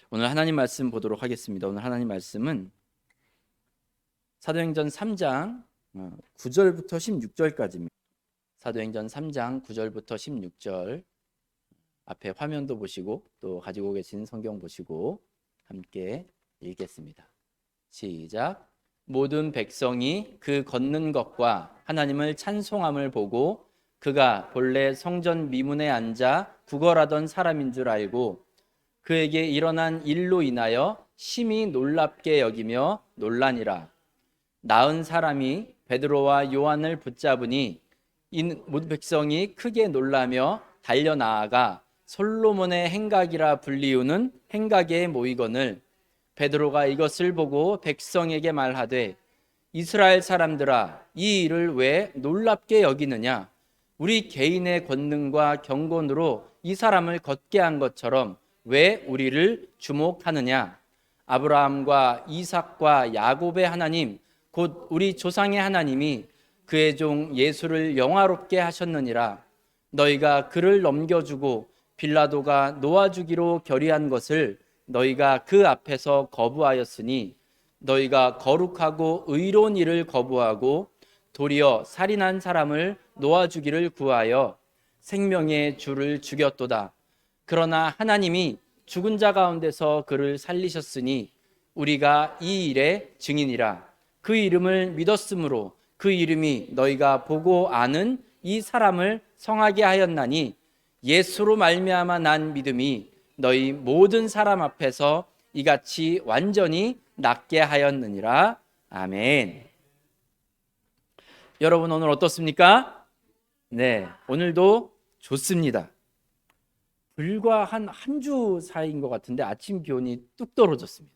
오늘 하나님 말씀 보도록 하겠습니다. 오늘 하나님 말씀은 사도행전 3장 9절부터 16절까지입니다. 사도행전 3장 9절부터 16절 앞에 화면도 보시고 또 가지고 계신 성경 보시고 함께 읽겠습니다. 시작. 모든 백성이 그 걷는 것과 하나님을 찬송함을 보고 그가 본래 성전 미문에 앉아 구걸하던 사람인 줄 알고 그에게 일어난 일로 인하여 심히 놀랍게 여기며 놀라니라. 나은 사람이 베드로와 요한을 붙잡으니 모든 백성이 크게 놀라며 달려나아가 솔로몬의 행각이라 불리우는 행각에 모이거늘 베드로가 이것을 보고 백성에게 말하되 이스라엘 사람들아 이 일을 왜 놀랍게 여기느냐. 우리 개인의 권능과 경건으로 이 사람을 걷게 한 것처럼 왜 우리를 주목하느냐. 아브라함과 이삭과 야곱의 하나님 곧 우리 조상의 하나님이 그의 종 예수를 영화롭게 하셨느니라. 너희가 그를 넘겨주고 빌라도가 놓아주기로 결의한 것을 너희가 그 앞에서 거부하였으니 너희가 거룩하고 의로운 일을 거부하고 도리어 살인한 사람을 놓아주기를 구하여 생명의 주를 죽였도다. 그러나 하나님이 죽은 자 가운데서 그를 살리셨으니 우리가 이 일의 증인이라. 그 이름을 믿었으므로 그 이름이 너희가 보고 아는 이 사람을 성하게 하였나니 예수로 말미암아 난 믿음이 너희 모든 사람 앞에서 이같이 완전히 낫게 하였느니라. 아멘. 여러분 오늘 어떻습니까? 네, 오늘도 좋습니다. 불과 한 주 사이인 것 같은데 아침 기온이 뚝 떨어졌습니다.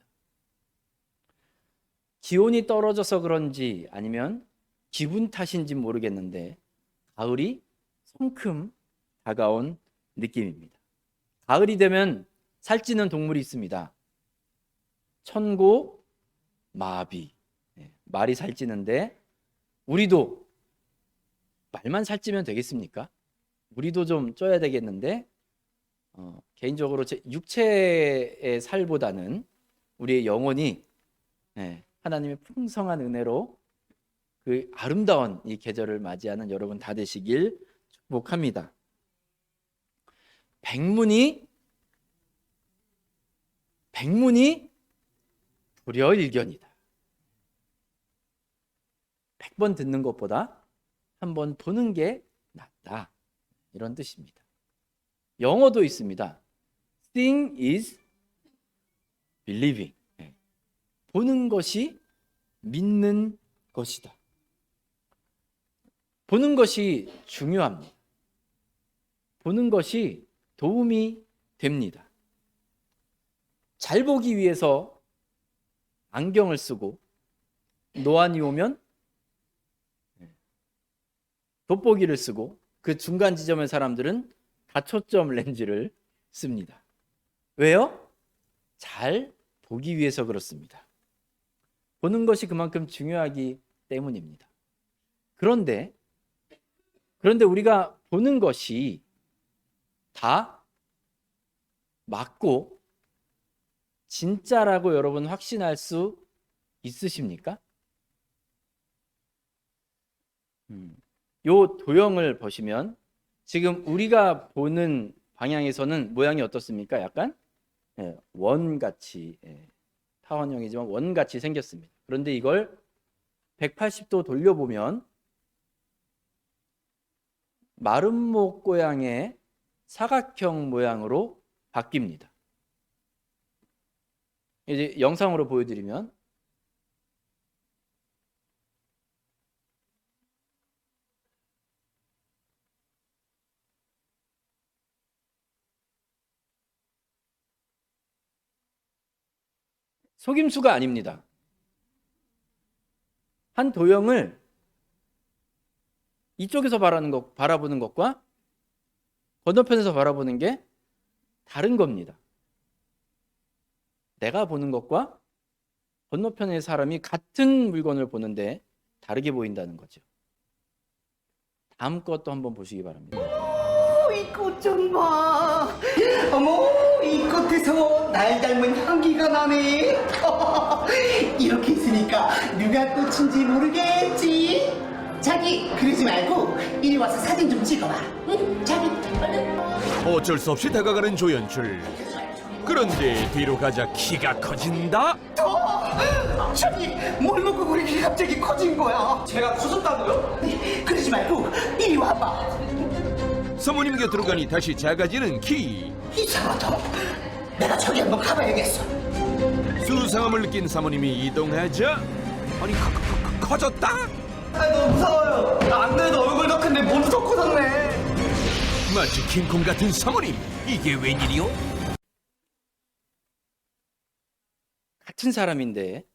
기온이 떨어져서 그런지 아니면 기분 탓인지 모르겠는데 가을이 성큼 다가온 느낌입니다. 가을이 되면 살찌는 동물이 있습니다. 천고, 마비. 말이 살찌는데 우리도 말만 살찌면 되겠습니까? 우리도 좀 쪄야 되겠는데 개인적으로 제 육체의 살보다는 우리의 영혼이 하나님의 풍성한 은혜로 그 아름다운 이 계절을 맞이하는 여러분 다 되시길 축복합니다. 백문이 불여일견이다. 100번 듣는 것보다 한 번 보는 게 낫다. 이런 뜻입니다. 영어도 있습니다. Seeing is believing. 보는 것이 믿는 것이다. 보는 것이 중요합니다. 보는 것이 도움이 됩니다. 잘 보기 위해서 안경을 쓰고 노안이 오면 돋보기를 쓰고 그 중간 지점의 사람들은 다초점 렌즈를 씁니다. 왜요? 잘 보기 위해서 그렇습니다. 보는 것이 그만큼 중요하기 때문입니다. 그런데 우리가 보는 것이 다 맞고 진짜라고 여러분 확신할 수 있으십니까? 요 도형을 보시면 지금 우리가 보는 방향에서는 모양이 어떻습니까? 약간 원같이 타원형이지만 원같이 생겼습니다. 그런데 이걸 180도 돌려보면 마름모 모양의 사각형 모양으로 바뀝니다. 이제 영상으로 보여드리면 속임수가 아닙니다. 한 도형을 이쪽에서 바라보는 것과 건너편에서 바라보는 게 다른 겁니다. 내가 보는 것과 건너편의 사람이 같은 물건을 보는데 다르게 보인다는 거죠. 다음 것도 한번 보시기 바랍니다. 이 꽃 좀 봐. 어머, 이 꽃에서 날 닮은 향기가 나네. 이렇게 있으니까 누가 꽃인지 모르겠지. 자기 그러지 말고 이리 와서 사진 좀 찍어봐. 응? 자기 얼른. 어쩔 수 없이 다가가는 조연출. 그런데 뒤로 가자 키가 커진다. 저기 뭘 먹고 그렇게 갑자기 커진 거야? 제가 커졌다고요? 그러지 말고 이리 와봐. 사모님 곁으로 가니 다시 작아지는 키. 이상하다. 내가 저기 한번 가봐야겠어. 수상함을 느낀 사모님이 이동하자 아니 커졌다? 아, 너무 무서워요. 안 그래도 얼굴 더 큰데 몸도 더 커졌네. 마치 킹콩 같은 사모님. 이게 웬일이요? 같은 사람인데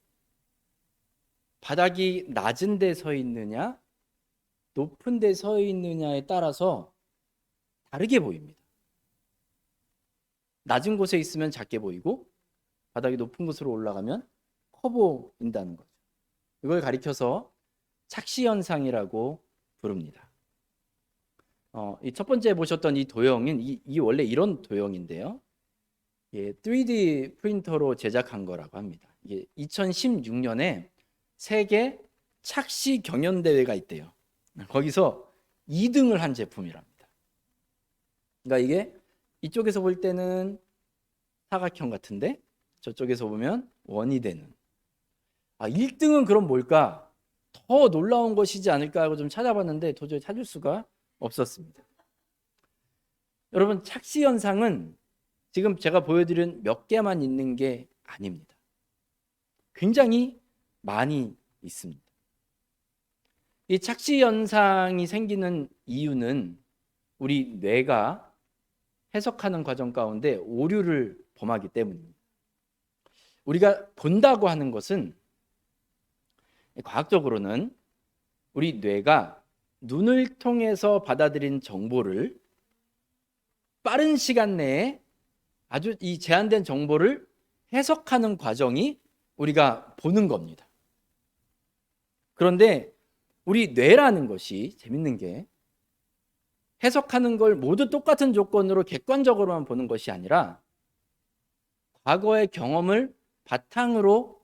바닥이 낮은 데 서 있느냐 높은 데 서 있느냐에 따라서 다르게 보입니다. 낮은 곳에 있으면 작게 보이고 바닥이 높은 곳으로 올라가면 커 보인다는 거죠. 이걸 가리켜서 착시현상이라고 부릅니다. 이 첫 번째 보셨던 이 도형은 이 원래 이런 도형인데요. 3D 프린터로 제작한 거라고 합니다. 이게 2016년에 세계 착시 경연대회가 있대요. 거기서 2등을 한 제품이랍니다. 그러니까 이게 이쪽에서 볼 때는 사각형 같은데 저쪽에서 보면 원이 되는. 1등은 그럼 뭘까? 더 놀라운 것이지 않을까 하고 좀 찾아봤는데 도저히 찾을 수가 없었습니다. 여러분, 착시 현상은 지금 제가 보여드린 몇 개만 있는 게 아닙니다. 굉장히 많이 있습니다. 이 착시 현상이 생기는 이유는 우리 뇌가 해석하는 과정 가운데 오류를 범하기 때문입니다. 우리가 본다고 하는 것은 과학적으로는 우리 뇌가 눈을 통해서 받아들인 정보를 빠른 시간 내에 아주 이 제한된 정보를 해석하는 과정이 우리가 보는 겁니다. 그런데 우리 뇌라는 것이 재밌는 게 해석하는 걸 모두 똑같은 조건으로 객관적으로만 보는 것이 아니라 과거의 경험을 바탕으로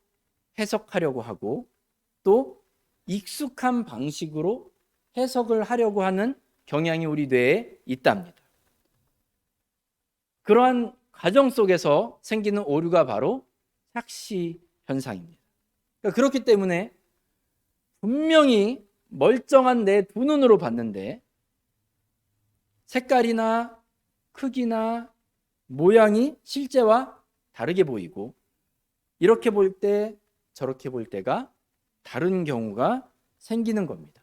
해석하려고 하고 또 익숙한 방식으로 해석을 하려고 하는 경향이 우리 뇌에 있답니다. 그러한 과정 속에서 생기는 오류가 바로 착시 현상입니다. 그러니까 그렇기 때문에 분명히 멀쩡한 내 두 눈으로 봤는데 색깔이나 크기나 모양이 실제와 다르게 보이고 이렇게 볼 때 저렇게 볼 때가 다른 경우가 생기는 겁니다.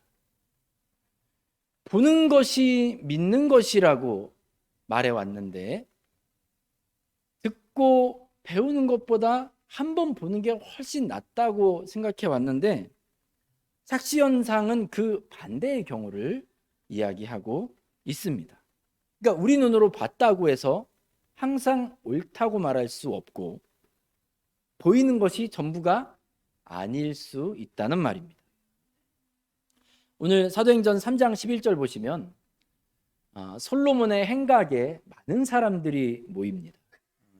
보는 것이 믿는 것이라고 말해왔는데 듣고 배우는 것보다 한 번 보는 게 훨씬 낫다고 생각해 왔는데 착시현상은 그 반대의 경우를 이야기하고 있습니다. 그러니까 우리 눈으로 봤다고 해서 항상 옳다고 말할 수 없고 보이는 것이 전부가 아닐 수 있다는 말입니다. 오늘 사도행전 3장 11절 보시면 솔로몬의 행각에 많은 사람들이 모입니다.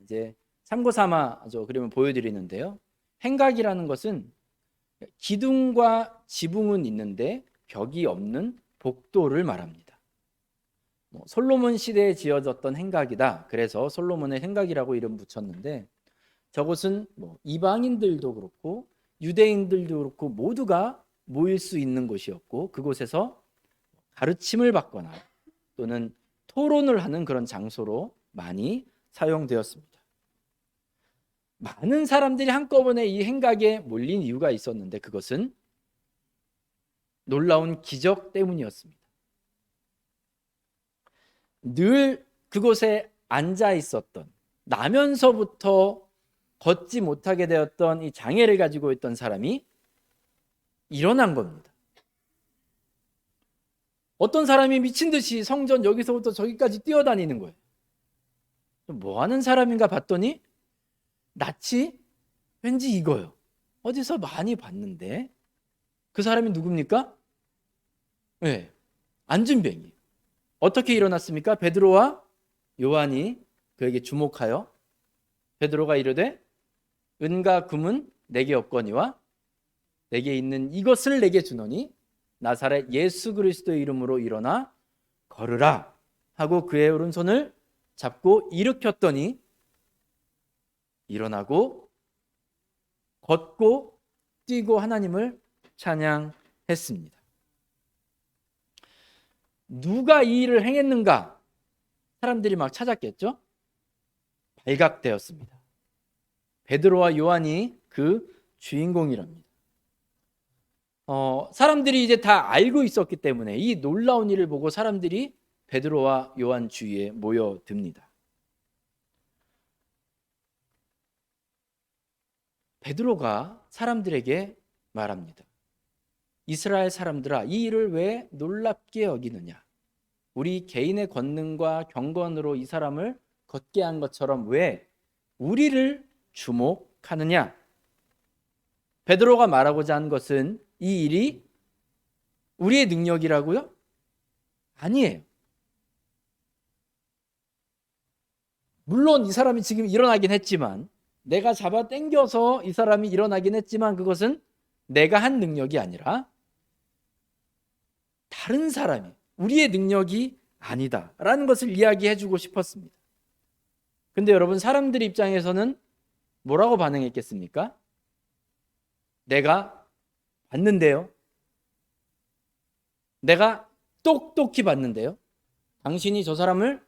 이제 참고 삼아 그러면 보여드리는데요. 행각이라는 것은 기둥과 지붕은 있는데 벽이 없는 복도를 말합니다. 솔로몬 시대에 지어졌던 행각이다. 그래서 솔로몬의 행각이라고 이름 붙였는데 저곳은 이방인들도 그렇고 유대인들도 그렇고 모두가 모일 수 있는 곳이었고 그곳에서 가르침을 받거나 또는 토론을 하는 그런 장소로 많이 사용되었습니다. 많은 사람들이 한꺼번에 이 행각에 몰린 이유가 있었는데 그것은 놀라운 기적 때문이었습니다. 늘 그곳에 앉아 있었던 나면서부터 걷지 못하게 되었던 이 장애를 가지고 있던 사람이 일어난 겁니다. 어떤 사람이 미친 듯이 성전 여기서부터 저기까지 뛰어다니는 거예요. 뭐 하는 사람인가 봤더니 낯이 왠지 이거요. 어디서 많이 봤는데 그 사람이 누굽니까? 네, 안진뱅이. 어떻게 일어났습니까? 베드로와 요한이 그에게 주목하여 베드로가 이르되 은과 금은 내게 없거니와 내게 있는 이것을 내게 주노니 나사렛 예수 그리스도의 이름으로 일어나 걸으라 하고 그의 오른손을 잡고 일으켰더니 일어나고 걷고 뛰고 하나님을 찬양했습니다. 누가 이 일을 행했는가? 사람들이 막 찾았겠죠? 발각되었습니다. 베드로와 요한이 그 주인공이랍니다. 사람들이 이제 다 알고 있었기 때문에 이 놀라운 일을 보고 사람들이 베드로와 요한 주위에 모여듭니다. 베드로가 사람들에게 말합니다. 이스라엘 사람들아, 이 일을 왜 놀랍게 여기느냐? 우리 개인의 권능과 경건으로 이 사람을 걷게 한 것처럼 왜 우리를 주목하느냐? 베드로가 말하고자 한 것은 이 일이 우리의 능력이라고요? 아니에요. 물론 이 사람이 지금 일어나긴 했지만, 내가 잡아 당겨서 이 사람이 일어나긴 했지만 그것은 내가 한 능력이 아니라 다른 사람이, 우리의 능력이 아니다라는 것을 이야기해 주고 싶었습니다. 근데 여러분, 사람들 입장에서는 뭐라고 반응했겠습니까? 내가 봤는데요. 내가 똑똑히 봤는데요. 당신이 저 사람을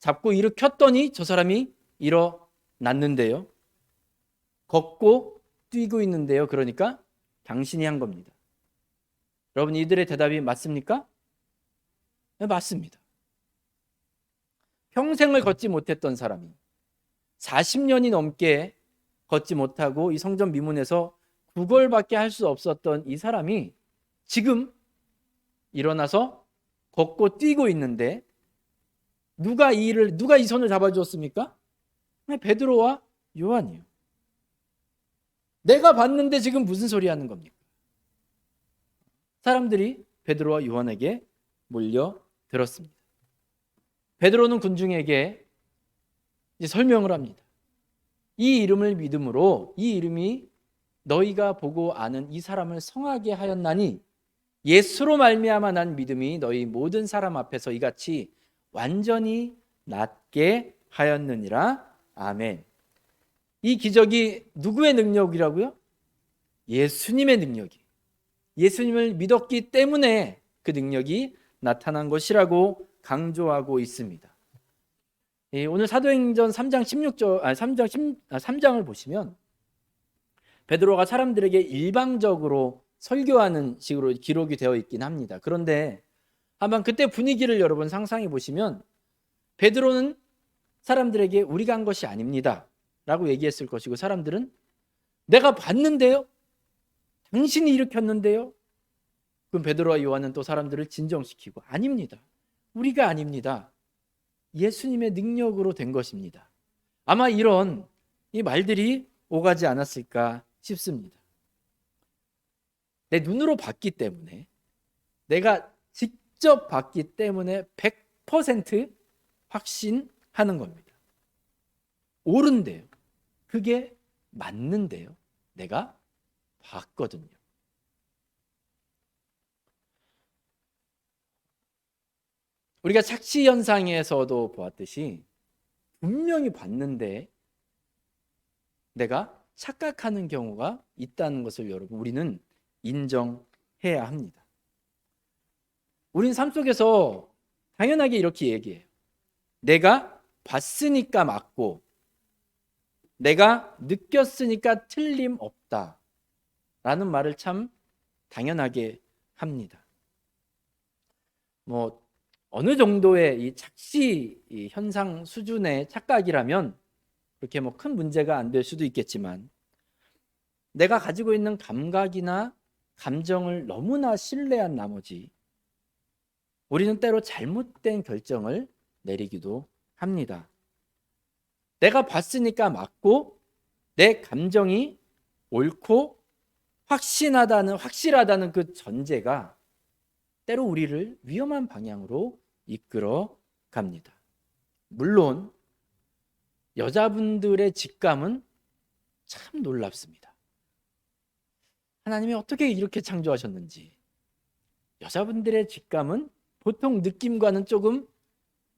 잡고 일으켰더니 저 사람이 일어났는데요. 걷고 뛰고 있는데요. 그러니까 당신이 한 겁니다. 여러분, 이들의 대답이 맞습니까? 네, 맞습니다. 평생을 걷지 못했던 사람이 40년이 넘게 걷지 못하고 이 성전 미문에서 구걸밖에 할 수 없었던 이 사람이 지금 일어나서 걷고 뛰고 있는데 누가 이 손을 잡아주었습니까? 베드로와 요한이요. 내가 봤는데 지금 무슨 소리 하는 겁니까? 사람들이 베드로와 요한에게 몰려들었습니다. 베드로는 군중에게 이제 설명을 합니다. 이 이름을 믿음으로 이 이름이 너희가 보고 아는 이 사람을 성하게 하였나니 예수로 말미암아 난 믿음이 너희 모든 사람 앞에서 이같이 완전히 낫게 하였느니라. 아멘. 이 기적이 누구의 능력이라고요? 예수님의 능력이. 예수님을 믿었기 때문에 그 능력이 나타난 것이라고 강조하고 있습니다. 오늘 사도행전 3장을 보시면 베드로가 사람들에게 일방적으로 설교하는 식으로 기록이 되어 있긴 합니다. 그런데 한번 그때 분위기를 여러분 상상해 보시면 베드로는 사람들에게 우리가 한 것이 아닙니다 라고 얘기했을 것이고, 사람들은 내가 봤는데요? 당신이 일으켰는데요? 그럼 베드로와 요한은 또 사람들을 진정시키고 아닙니다. 우리가 아닙니다. 예수님의 능력으로 된 것입니다. 아마 이런 이 말들이 오가지 않았을까 싶습니다. 내 눈으로 봤기 때문에, 내가 직접 봤기 때문에 100% 확신하는 겁니다. 옳은데요. 그게 맞는데요. 내가 봤거든요. 우리가 착시 현상에서도 보았듯이 분명히 봤는데 내가 착각하는 경우가 있다는 것을 여러분 우리는 인정해야 합니다. 우린 삶 속에서 당연하게 이렇게 얘기해요. 내가 봤으니까 맞고 내가 느꼈으니까 틀림없다 라는 말을 참 당연하게 합니다. 어느 정도의 이 착시 현상 수준의 착각이라면 그렇게 큰 문제가 안 될 수도 있겠지만, 내가 가지고 있는 감각이나 감정을 너무나 신뢰한 나머지 우리는 때로 잘못된 결정을 내리기도 합니다. 내가 봤으니까 맞고 내 감정이 옳고 확실하다는 그 전제가 때로 우리를 위험한 방향으로 이끌어 갑니다. 물론 여자분들의 직감은 참 놀랍습니다. 하나님이 어떻게 이렇게 창조하셨는지. 여자분들의 직감은 보통 느낌과는 조금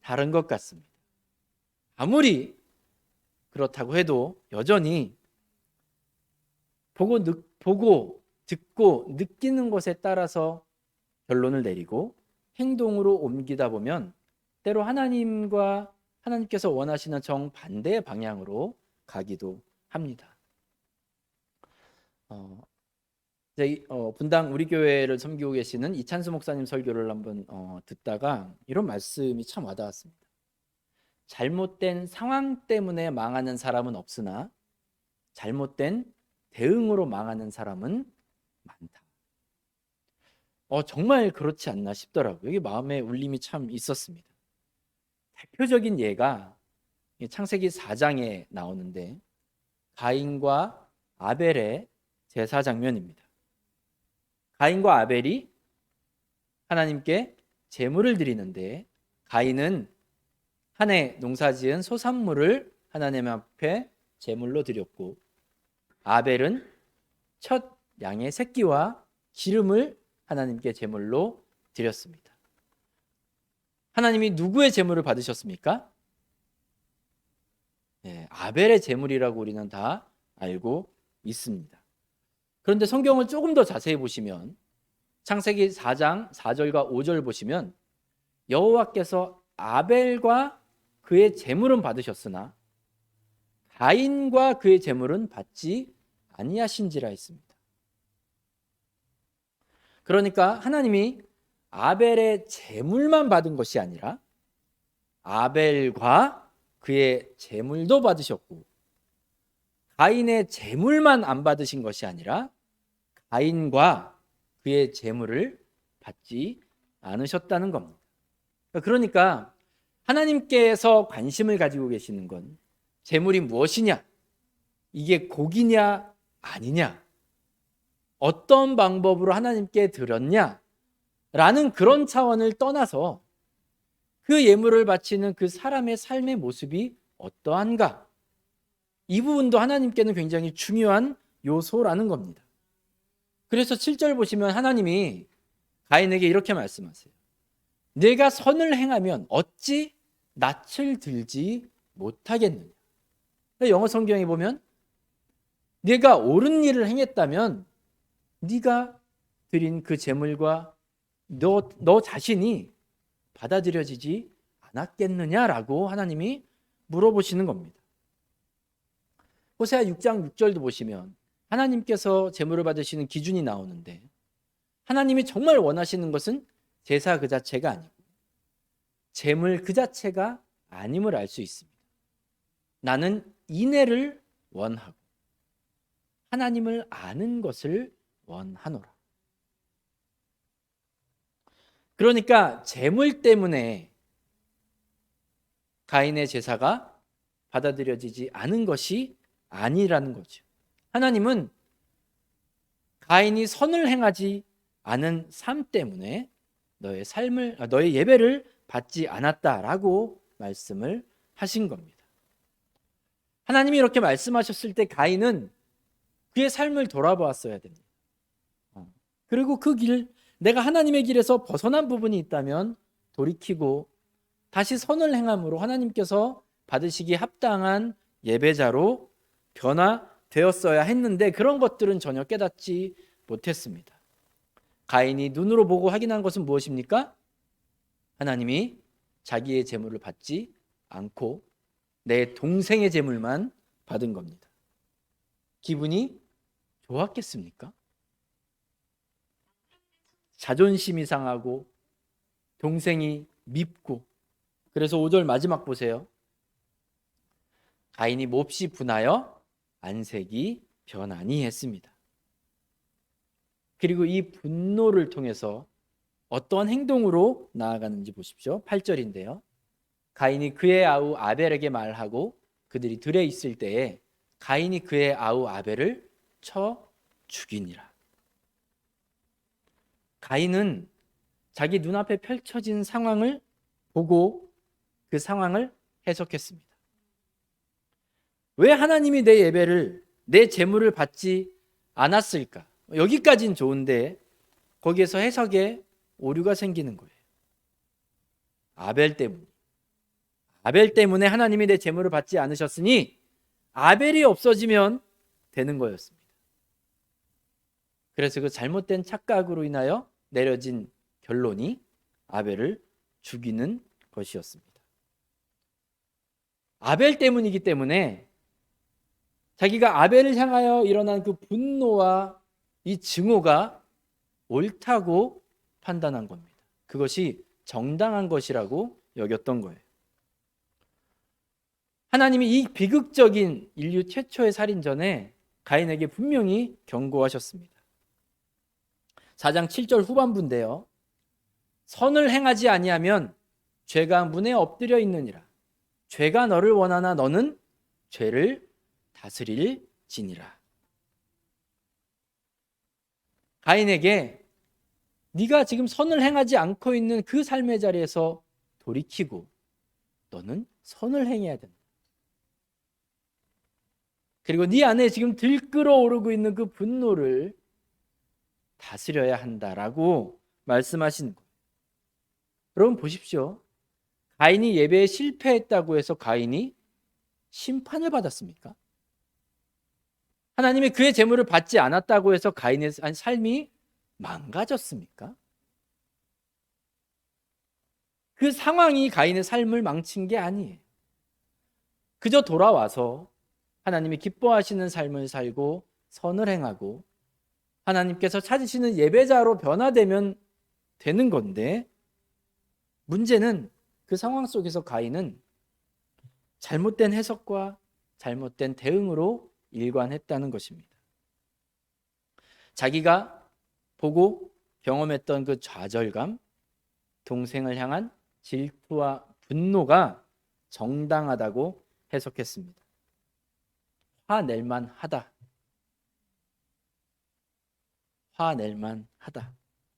다른 것 같습니다. 아무리 그렇다고 해도 여전히 보고 듣고 느끼는 것에 따라서 결론을 내리고 행동으로 옮기다 보면 때로 하나님께서 원하시는 정반대의 방향으로 가기도 합니다. 분당 우리 교회를 섬기고 계시는 이찬수 목사님 설교를 한번 듣다가 이런 말씀이 참 와닿았습니다. 잘못된 상황 때문에 망하는 사람은 없으나 잘못된 대응으로 망하는 사람은 많다. 정말 그렇지 않나 싶더라고요. 이게 마음에 울림이 참 있었습니다. 대표적인 예가 창세기 4장에 나오는데 가인과 아벨의 제사 장면입니다. 가인과 아벨이 하나님께 제물을 드리는데 가인은 한 해 농사지은 소산물을 하나님 앞에 제물로 드렸고 아벨은 첫 양의 새끼와 기름을 하나님께 제물로 드렸습니다. 하나님이 누구의 제물을 받으셨습니까? 아벨의 제물이라고 우리는 다 알고 있습니다. 그런데 성경을 조금 더 자세히 보시면 창세기 4장 4절과 5절 보시면 여호와께서 아벨과 그의 제물은 받으셨으나 가인과 그의 제물은 받지 아니하신지라 했습니다. 그러니까 하나님이 아벨의 제물만 받은 것이 아니라 아벨과 그의 제물도 받으셨고 가인의 제물만 안 받으신 것이 아니라 가인과 그의 제물을 받지 않으셨다는 겁니다. 그러니까 하나님께서 관심을 가지고 계시는 건 제물이 무엇이냐, 이게 고기냐 아니냐, 어떤 방법으로 하나님께 드렸냐 라는 그런 차원을 떠나서 그 예물을 바치는 그 사람의 삶의 모습이 어떠한가, 이 부분도 하나님께는 굉장히 중요한 요소라는 겁니다. 그래서 7절 보시면 하나님이 가인에게 이렇게 말씀하세요. 내가 선을 행하면 어찌 낯을 들지 못하겠느냐. 영어 성경에 보면 네가 옳은 일을 행했다면 네가 드린 그 제물과 너 자신이 받아들여지지 않았겠느냐라고 하나님이 물어보시는 겁니다. 호세아 6장 6절도 보시면 하나님께서 제물을 받으시는 기준이 나오는데 하나님이 정말 원하시는 것은 제사 그 자체가 아니고 제물 그 자체가 아님을 알 수 있습니다. 나는 인애를 원하고 하나님을 아는 것을 원하노라. 그러니까 제물 때문에 가인의 제사가 받아들여지지 않은 것이 아니라는 거죠. 하나님은 가인이 선을 행하지 않은 삶 때문에 너의 예배를 받지 않았다라고 말씀을 하신 겁니다. 하나님이 이렇게 말씀하셨을 때 가인은 그의 삶을 돌아보았어야 됩니다. 그리고 내가 하나님의 길에서 벗어난 부분이 있다면 돌이키고 다시 선을 행함으로 하나님께서 받으시기 합당한 예배자로 변화되었어야 했는데 그런 것들은 전혀 깨닫지 못했습니다. 가인이 눈으로 보고 확인한 것은 무엇입니까? 하나님이 자기의 제물을 받지 않고 내 동생의 제물만 받은 겁니다. 기분이 좋았겠습니까? 자존심이 상하고 동생이 밉고. 그래서 5절 마지막 보세요. 가인이 몹시 분하여 안색이 변하니 했습니다. 그리고 이 분노를 통해서 어떠한 행동으로 나아가는지 보십시오. 8절인데요. 가인이 그의 아우 아벨에게 말하고 그들이 들에 있을 때에 가인이 그의 아우 아벨을 쳐 죽이니라. 가인은 자기 눈앞에 펼쳐진 상황을 보고 그 상황을 해석했습니다. 왜 하나님이 내 예배를, 내 제물을 받지 않았을까? 여기까지는 좋은데 거기에서 해석에 오류가 생기는 거예요. 아벨 때문에 하나님이 내 제물을 받지 않으셨으니 아벨이 없어지면 되는 거였습니다. 그래서 그 잘못된 착각으로 인하여 내려진 결론이 아벨을 죽이는 것이었습니다. 아벨 때문이기 때문에 자기가 아벨을 향하여 일어난 그 분노와 이 증오가 옳다고 판단한 겁니다. 그것이 정당한 것이라고 여겼던 거예요. 하나님이 이 비극적인 인류 최초의 살인 전에 가인에게 분명히 경고하셨습니다. 4장 7절 후반부인데요. 선을 행하지 아니하면 죄가 문에 엎드려 있느니라. 죄가 너를 원하나 너는 죄를 다스릴지니라. 가인에게 네가 지금 선을 행하지 않고 있는 그 삶의 자리에서 돌이키고 너는 선을 행해야 된다. 그리고 네 안에 지금 들끓어오르고 있는 그 분노를 다스려야 한다라고 말씀하신 거예요. 여러분 보십시오. 가인이 예배에 실패했다고 해서 가인이 심판을 받았습니까? 하나님이 그의 제물을 받지 않았다고 해서 가인의 삶이 망가졌습니까? 그 상황이 가인의 삶을 망친 게 아니에요. 그저 돌아와서 하나님이 기뻐하시는 삶을 살고 선을 행하고 하나님께서 찾으시는 예배자로 변화되면 되는 건데, 문제는 그 상황 속에서 가인은 잘못된 해석과 잘못된 대응으로 일관했다는 것입니다. 자기가 보고 경험했던 그 좌절감, 동생을 향한 질투와 분노가 정당하다고 해석했습니다. 화낼만 하다.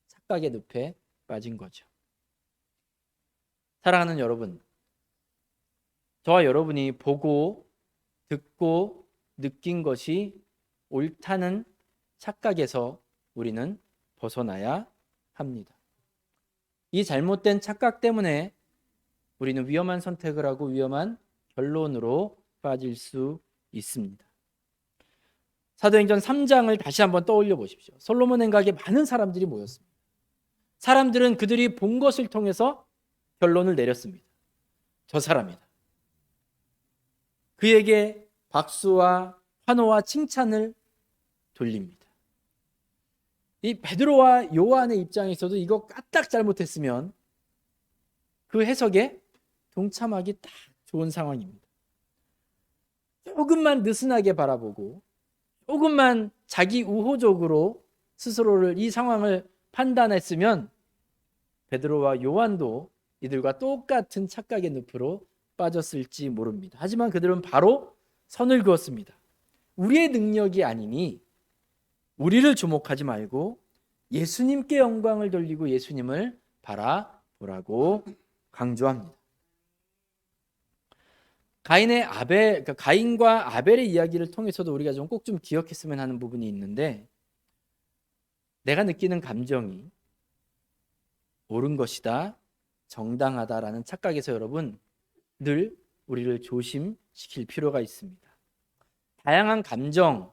착각의 늪에 빠진 거죠. 사랑하는 여러분, 저와 여러분이 보고 듣고 느낀 것이 옳다는 착각에서 우리는 벗어나야 합니다. 이 잘못된 착각 때문에 우리는 위험한 선택을 하고 위험한 결론으로 빠질 수 있습니다. 사도행전 3장을 다시 한번 떠올려 보십시오. 솔로몬 행각에 많은 사람들이 모였습니다. 사람들은 그들이 본 것을 통해서 결론을 내렸습니다. 저 사람이다. 그에게 박수와 환호와 칭찬을 돌립니다. 이 베드로와 요한의 입장에서도 이거 까딱 잘못했으면 그 해석에 동참하기 딱 좋은 상황입니다. 조금만 느슨하게 바라보고 조금만 자기 우호적으로 스스로를, 이 상황을 판단했으면 베드로와 요한도 이들과 똑같은 착각의 늪으로 빠졌을지 모릅니다. 하지만 그들은 바로 선을 그었습니다. 우리의 능력이 아니니 우리를 주목하지 말고 예수님께 영광을 돌리고 예수님을 바라보라고 강조합니다. 가인과 아벨의 이야기를 통해서도 우리가 꼭 좀 기억했으면 하는 부분이 있는데, 내가 느끼는 감정이 옳은 것이다, 정당하다라는 착각에서 여러분 늘 우리를 조심시킬 필요가 있습니다. 다양한 감정,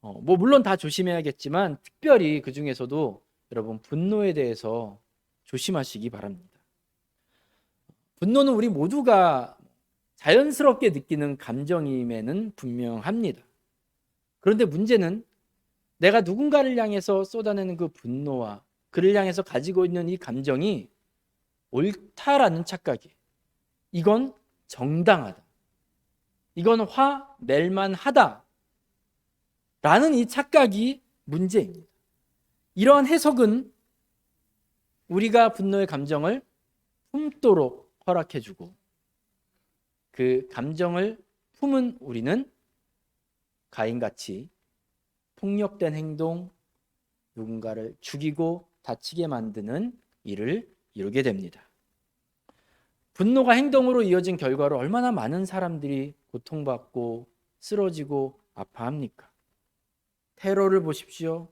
물론 다 조심해야겠지만 특별히 그 중에서도 여러분 분노에 대해서 조심하시기 바랍니다. 분노는 우리 모두가 자연스럽게 느끼는 감정임에는 분명합니다. 그런데 문제는 내가 누군가를 향해서 쏟아내는 그 분노와 그를 향해서 가지고 있는 이 감정이 옳다라는 착각이에요. 이건 정당하다. 이건 화낼만 하다. 라는 이 착각이 문제입니다. 이러한 해석은 우리가 분노의 감정을 품도록 허락해주고 그 감정을 품은 우리는 가인같이 폭력된 행동, 누군가를 죽이고 다치게 만드는 일을 이루게 됩니다. 분노가 행동으로 이어진 결과로 얼마나 많은 사람들이 고통받고 쓰러지고 아파합니까? 테러를 보십시오.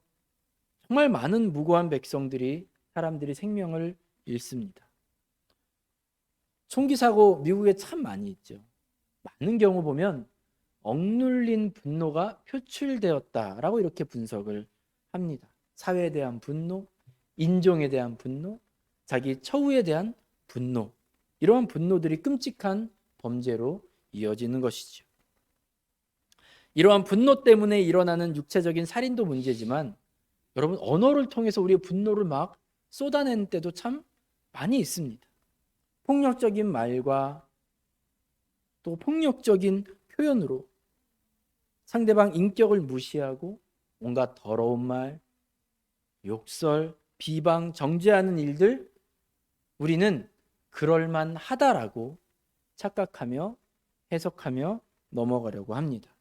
정말 많은 무고한 백성들이 사람들이 생명을 잃습니다. 총기 사고 미국에 참 많이 있죠. 많은 경우 보면 억눌린 분노가 표출되었다라고 이렇게 분석을 합니다. 사회에 대한 분노, 인종에 대한 분노, 자기 처우에 대한 분노, 이러한 분노들이 끔찍한 범죄로 이어지는 것이죠. 이러한 분노 때문에 일어나는 육체적인 살인도 문제지만 여러분, 언어를 통해서 우리의 분노를 막 쏟아내는 때도 참 많이 있습니다. 폭력적인 말과 또 폭력적인 표현으로 상대방 인격을 무시하고 온갖 더러운 말, 욕설, 비방, 정죄하는 일들, 우리는 그럴만하다라고 착각하며 해석하며 넘어가려고 합니다.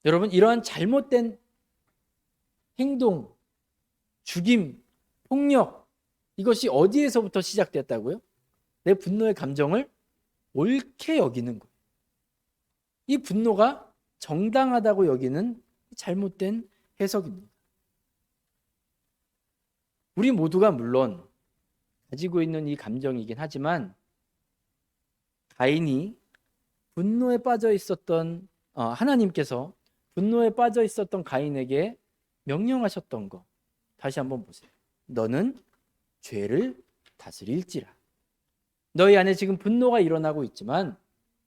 여러분, 이러한 잘못된 행동, 죽임, 폭력, 이것이 어디에서부터 시작됐다고요? 내 분노의 감정을 옳게 여기는 거예요. 이 분노가 정당하다고 여기는 잘못된 해석입니다. 우리 모두가 물론 가지고 있는 이 감정이긴 하지만 가인이 분노에 빠져 있었던 하나님께서 분노에 빠져 있었던 가인에게 명령하셨던 거 다시 한번 보세요. 너는 죄를 다스릴지라. 너희 안에 지금 분노가 일어나고 있지만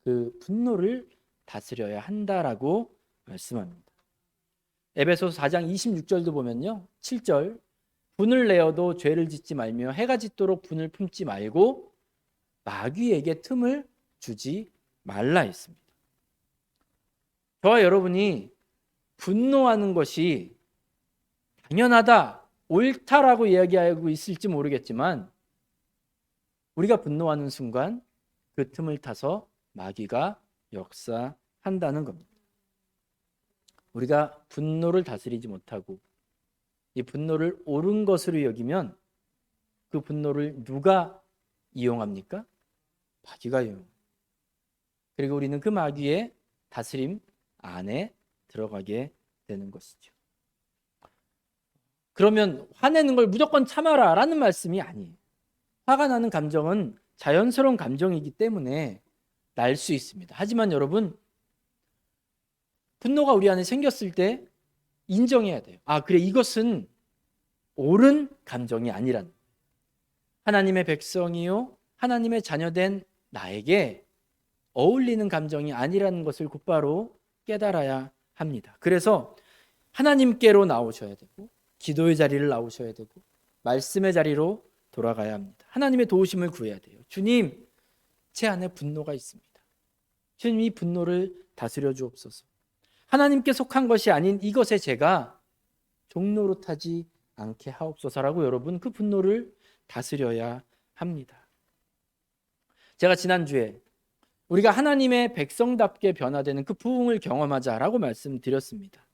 그 분노를 다스려야 한다라고 말씀합니다. 에베소서 4장 26절도 보면요, 7절 분을 내어도 죄를 짓지 말며 해가 짓도록 분을 품지 말고 마귀에게 틈을 주지 말라 했습니다. 저와 여러분이 분노하는 것이 당연하다, 옳다라고 이야기하고 있을지 모르겠지만 우리가 분노하는 순간 그 틈을 타서 마귀가 역사한다는 겁니다. 우리가 분노를 다스리지 못하고 이 분노를 옳은 것으로 여기면 그 분노를 누가 이용합니까? 마귀가 이용합니다. 그리고 우리는 그 마귀의 다스림 안에 들어가게 되는 것이죠. 그러면 화내는 걸 무조건 참아라 라는 말씀이 아니에요. 화가 나는 감정은 자연스러운 감정이기 때문에 날 수 있습니다. 하지만 여러분, 분노가 우리 안에 생겼을 때 인정해야 돼요. 그래, 이것은 옳은 감정이 아니란, 하나님의 백성이요 하나님의 자녀된 나에게 어울리는 감정이 아니라는 것을 곧바로 깨달아야 합니다. 그래서 하나님께로 나오셔야 되고 기도의 자리를 나오셔야 되고 말씀의 자리로 돌아가야 합니다. 하나님의 도우심을 구해야 돼요. 주님, 제 안에 분노가 있습니다. 주님, 이 분노를 다스려 주옵소서. 하나님께 속한 것이 아닌 이것에 제가 종로로 타지 않게 하옵소서라고 여러분, 그 분노를 다스려야 합니다. 제가 지난주에 우리가 하나님의 백성답게 변화되는 그 부흥을 경험하자라고 말씀드렸습니다.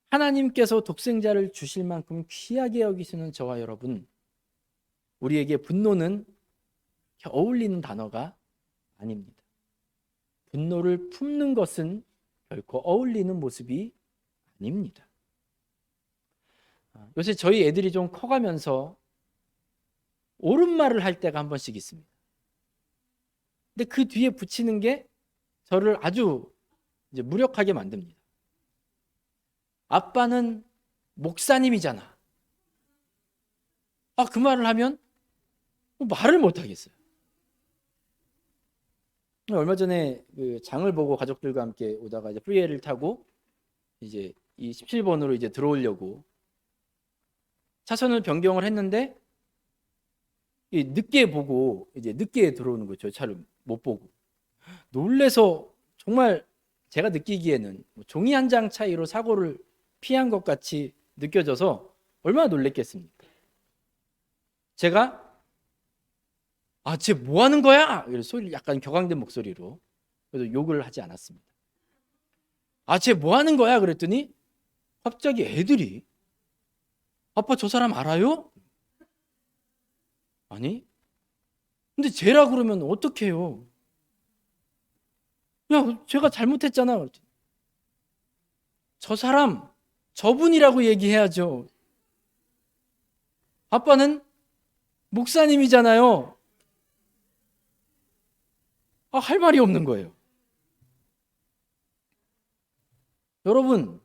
하나님께서 독생자를 주실 만큼 귀하게 여기시는 저와 여러분, 우리에게 분노는 어울리는 단어가 아닙니다. 분노를 품는 것은 결코 어울리는 모습이 아닙니다. 요새 저희 애들이 좀 커가면서 옳은 말을 할 때가 한 번씩 있습니다. 근데 그 뒤에 붙이는 게 저를 아주 이제 무력하게 만듭니다. 아빠는 목사님이잖아. 그 말을 하면 말을 못 하겠어요. 얼마 전에 그 장을 보고 가족들과 함께 오다가 이제 프리웨이를 타고 이제 이 17번으로 이제 들어오려고 차선을 변경을 했는데 늦게 보고 이제 늦게 들어오는 거죠. 차를 못 보고 놀래서 정말 제가 느끼기에는 종이 한 장 차이로 사고를 피한 것 같이 느껴져서 얼마나 놀랬겠습니까? 제가 쟤 뭐 하는 거야? 이런 소리를 약간 격앙된 목소리로, 그래도 욕을 하지 않았습니다. 쟤 뭐 하는 거야? 그랬더니 갑자기 애들이 아빠 저 사람 알아요? 아니, 근데 죄라 그러면 어떡해요? 야, 제가 잘못했잖아. 저 사람, 저분이라고 얘기해야죠. 아빠는 목사님이잖아요. 할 말이 없는 거예요. 여러분,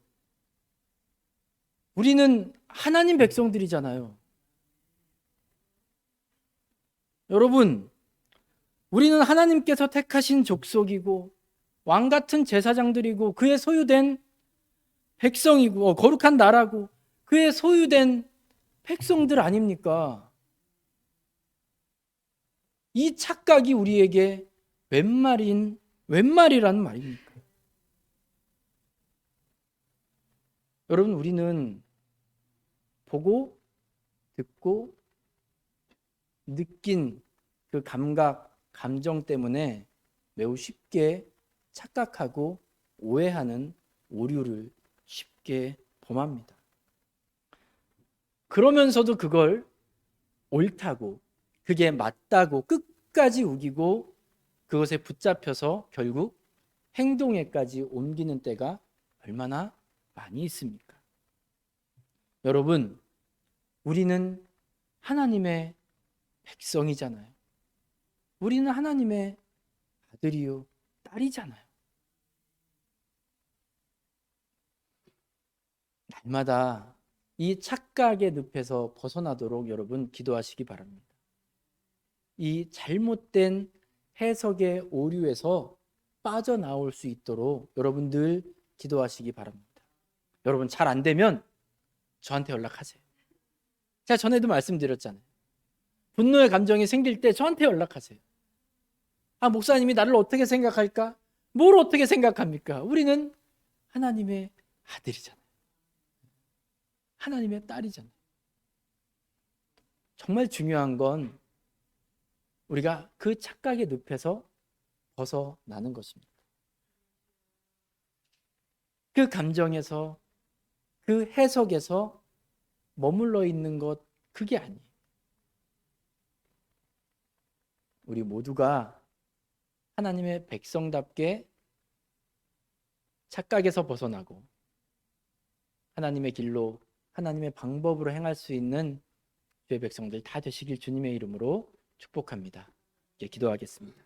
우리는 하나님 백성들이잖아요. 여러분, 우리는 하나님께서 택하신 족속이고 왕 같은 제사장들이고 그의 소유된 백성이고 거룩한 나라고 그의 소유된 백성들 아닙니까? 이 착각이 우리에게 웬 말이라는 말입니까? 여러분, 우리는 보고 듣고 느낀 그 감각, 감정 때문에 매우 쉽게 착각하고 오해하는 오류를 쉽게 범합니다. 그러면서도 그걸 옳다고, 그게 맞다고 끝까지 우기고 그것에 붙잡혀서 결국 행동에까지 옮기는 때가 얼마나 많이 있습니까? 여러분, 우리는 하나님의 백성이잖아요. 우리는 하나님의 아들이요, 딸이잖아요. 날마다 이 착각의 늪에서 벗어나도록 여러분 기도하시기 바랍니다. 이 잘못된 해석의 오류에서 빠져나올 수 있도록 여러분 늘 기도하시기 바랍니다. 여러분, 잘 안 되면 저한테 연락하세요. 제가 전에도 말씀드렸잖아요. 분노의 감정이 생길 때 저한테 연락하세요. 목사님이 나를 어떻게 생각할까? 뭘 어떻게 생각합니까? 우리는 하나님의 아들이잖아요. 하나님의 딸이잖아요. 정말 중요한 건 우리가 그 착각의 늪에서 벗어나는 것입니다. 그 감정에서, 그 해석에서 머물러 있는 것, 그게 아니에요. 우리 모두가 하나님의 백성답게 착각에서 벗어나고 하나님의 길로, 하나님의 방법으로 행할 수 있는 주의 백성들 다 되시길 주님의 이름으로 축복합니다. 이제 기도하겠습니다.